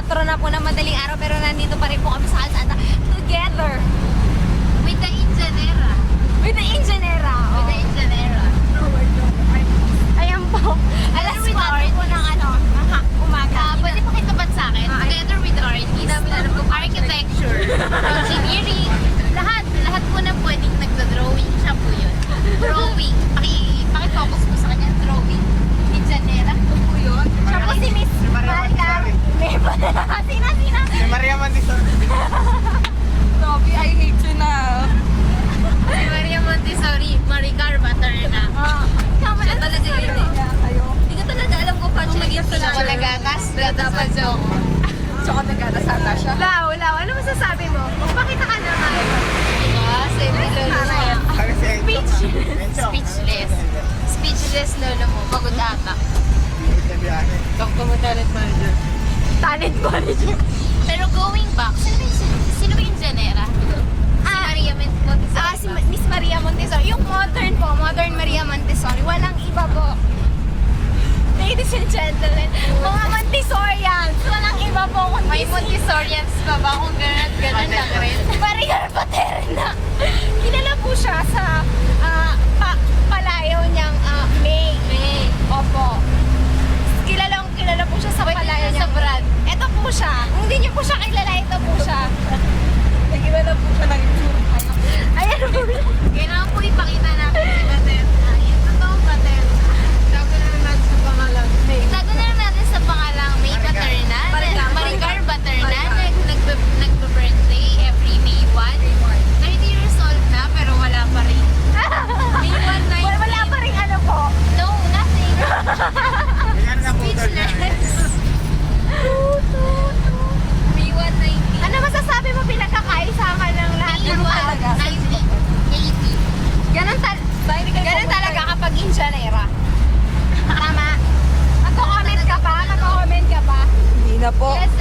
4 na po na madaling araw pero nandito pa rin po kami sa kalsada together. With the Ingenera. With the Ingenera. With the Ingenera. Ayan po. Alas 4 po ng umaga. Pwede pa kitapat sa akin. Together with artists. Architecture. Engineering. Lahat po na pwedeng nagda-drawing. Siya po yun. Drawing. Paki-focus mo sa kanya. Drawing. Ingenera. Ito po yun. Siya po si Miss Maricar. Sina? Si Maria Mandison. Toby, I hate you na. Si Maria Montessori. Maricar Baterna. Tama Siya talaga yun eh. Hindi ko talaga alam kung paano maging Siya ko nagatas. Dapat joke. Tsaka nagkadasata siya. Lau, ano masasabi mo? Pakita ka naman. Kasi lolo mo. Sabi si Encho. Encho. Speechless. Speechless lolo mo. Pagod ata. Hindi na biyahe. Talent manager. Talent manager. Pero going back, sino ba yung Janera? Si Maria Montessori. Si Miss Maria Montessori. Yung modern Maria Montessori. Walang iba po. Ladies and gentlemen, mga Montessorians, walang iba po kundi May Montessorians pa ba kung gano'n lang rin? Maria Paterna. Kilala po siya sa palayaw niyang May. Opo. Kilala po siya sa Pwede palayaw na sa niyang brand. Ito po siya. Kung hindi niyo po siya kilala, ito po siya. Nagkilala po siya ng itsura. Ayan po. Kailangan po ipakita natin si Paterna. Yung totoong Paterna. Itago na lang natin sa pangalan. Itago na lang natin sa pangalang May Paterna. Maricar Paterna. Nagbe-birthday every May 1. 30 years old na pero wala pa rin. May 1 Wala pa rin ano po. No, nothing. Ganyan na po niya. Speechless. May 190. Ano masasabi mo pinagkakaisahan ng lahat May ng talaga? 190. 80. Ganun talaga kapag Ingenera. Tama. Magko-comment ka pa? Hindi na po. Yes,